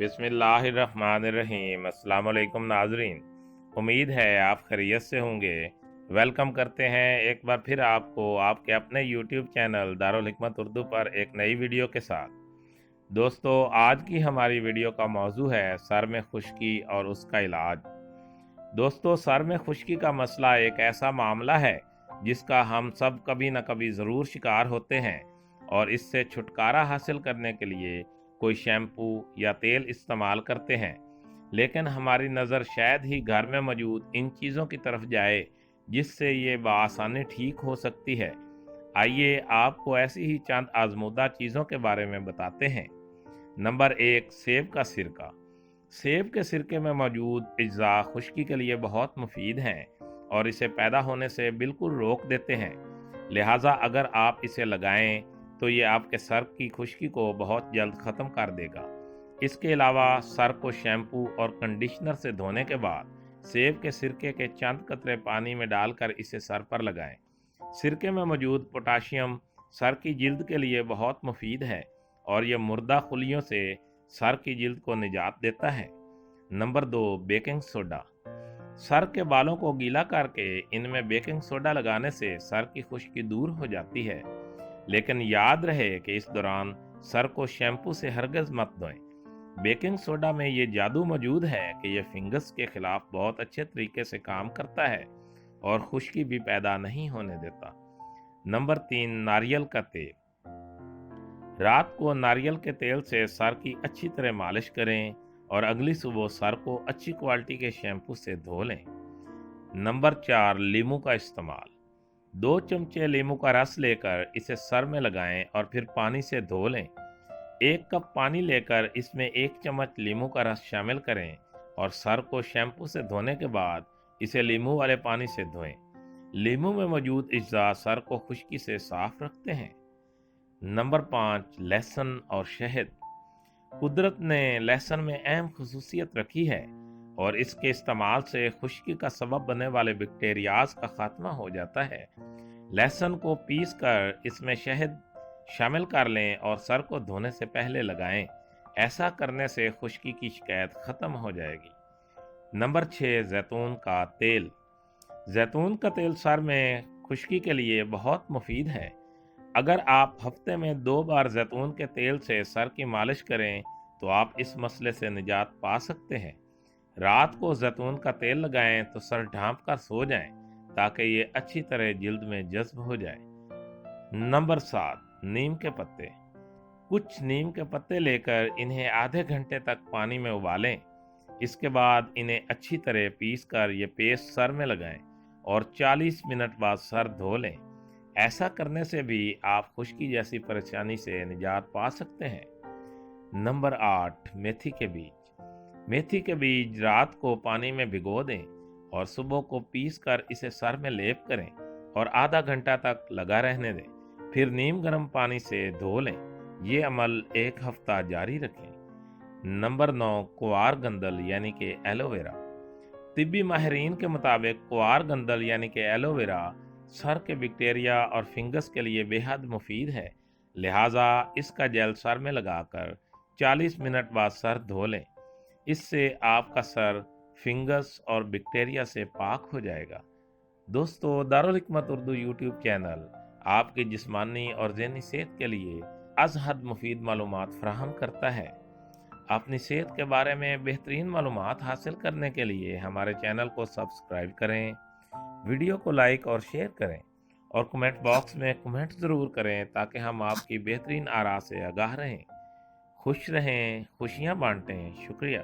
बिस्मिल्लाहिर्रहमानिर्रहीम। अस्सलाम वालेकुम नाजरीन, उम्मीद है आप खैरियत से होंगे। वेलकम करते हैं एक बार फिर आपको आपके अपने यूट्यूब चैनल दारुल हिकमत उर्दू पर एक नई वीडियो के साथ। दोस्तों, आज की हमारी वीडियो का मौजू है सर में खुश्की और उसका इलाज। दोस्तों, सर में खुश्की का मसला एक ऐसा मामला है जिसका हम सब कभी न कभी ज़रूर शिकार होते हैं और इससे छुटकारा हासिल करने के लिए कोई शैम्पू या तेल इस्तेमाल करते हैं, लेकिन हमारी नज़र शायद ही घर में मौजूद इन चीज़ों की तरफ जाए जिससे ये बआसानी ठीक हो सकती है। आइए आपको ऐसी ही चंद आजमूदा चीज़ों के बारे में बताते हैं। नंबर 1, सेब का सिरका। सेब के सिरके में मौजूद अज्जा खुश्की के लिए बहुत मुफीद हैं और इसे पैदा होने से बिल्कुल रोक देते हैं। लिहाजा अगर आप इसे लगाएं तो ये आपके सर की खुश्की को बहुत जल्द ख़त्म कर देगा। इसके अलावा सर को शैम्पू और कंडीशनर से धोने के बाद सेब के सिरके के चंद कतरे पानी में डालकर इसे सर पर लगाएं। सिरके में मौजूद पोटाशियम सर की जिल्द के लिए बहुत मुफीद है और यह मुर्दा खुलियों से सर की जिल्द को निजात देता है। Number 2, baking soda. सर के बालों को गीला करके इनमें बेकिंग सोडा लगाने से सर की खुश्की दूर हो जाती है, लेकिन याद रहे कि इस दौरान सर को शैम्पू से हरगिज़ मत धोएं। बेकिंग सोडा में ये जादू मौजूद है कि यह फंगस के खिलाफ बहुत अच्छे तरीके से काम करता है और खुश्की भी पैदा नहीं होने देता। नंबर 3, नारियल का तेल। रात को नारियल के तेल से सर की अच्छी तरह मालिश करें और अगली सुबह सर को अच्छी क्वालिटी के शैम्पू से धो लें। नंबर 4, लीमू का इस्तेमाल। 2 चमचे लीमू का रस लेकर इसे सर में लगाएं और फिर पानी से धो लें। 1 कप पानी लेकर इसमें 1 चम्मच लीमू का रस शामिल करें और सर को शैम्पू से धोने के बाद इसे लीमू वाले पानी से धोएं। लीमू में मौजूद अज्जा सर को खुश्की से साफ रखते हैं। नंबर 5, लहसुन और शहद। कुदरत ने लहसुन में अहम खसूसियत रखी है और इसके इस्तेमाल से खुश्की का सबब बनने वाले बैक्टीरियाज का खात्मा हो जाता है। लहसुन को पीस कर इसमें शहद शामिल कर लें और सर को धोने से पहले लगाएं। ऐसा करने से खुश्की की शिकायत ख़त्म हो जाएगी। नंबर 6, जैतून का तेल। जैतून का तेल सर में खुश्की के लिए बहुत मुफीद है। अगर आप हफ्ते में 2 बार जैतून के तेल से सर की मालिश करें तो आप इस मसले से निजात पा सकते हैं। रात को जैतून का तेल लगाएं तो सर ढांप कर सो जाएं ताकि ये अच्छी तरह जिल्द में जज्ब हो जाए। नंबर 7, नीम के पत्ते। कुछ नीम के पत्ते लेकर इन्हें आधे घंटे तक पानी में उबालें। इसके बाद इन्हें अच्छी तरह पीस कर ये पेस्ट सर में लगाएं और 40 मिनट बाद सर धो लें। ऐसा करने से भी आप खुश्की जैसी परेशानी से निजात पा सकते हैं। नंबर 8, मेथी के बीज। मेथी के बीज रात को पानी में भिगो दें और सुबह को पीस कर इसे सर में लेप करें और आधा घंटा तक लगा रहने दें। फिर नीम गर्म पानी से धो लें। ये अमल 1 हफ्ता जारी रखें। नंबर 9, कुआर गंदल यानी कि एलोवेरा। तिब्बी माहिरीन के मुताबिक कुआर गंदल यानी कि एलोवेरा सर के बैक्टीरिया और फंगस के लिए बेहद मुफीद है। लिहाजा इसका जेल सर में लगाकर 40 मिनट बाद सर धो लें। इससे आपका सर फंगस और बैक्टीरिया से पाक हो जाएगा। दोस्तों, दारुल हिकमत उर्दू यूट्यूब चैनल आपकी जिस्मानी और ज़हनी सेहत के लिए अज़हद मुफीद मालूमात फराहम करता है। अपनी सेहत के बारे में बेहतरीन मालूमात हासिल करने के लिए हमारे चैनल को सब्सक्राइब करें, वीडियो को लाइक और शेयर करें और कमेंट बॉक्स में कमेंट ज़रूर करें ताकि हम आपकी बेहतरीन आरा से आगाह रहें। खुश रहें, खुशियाँ बांटें। शुक्रिया।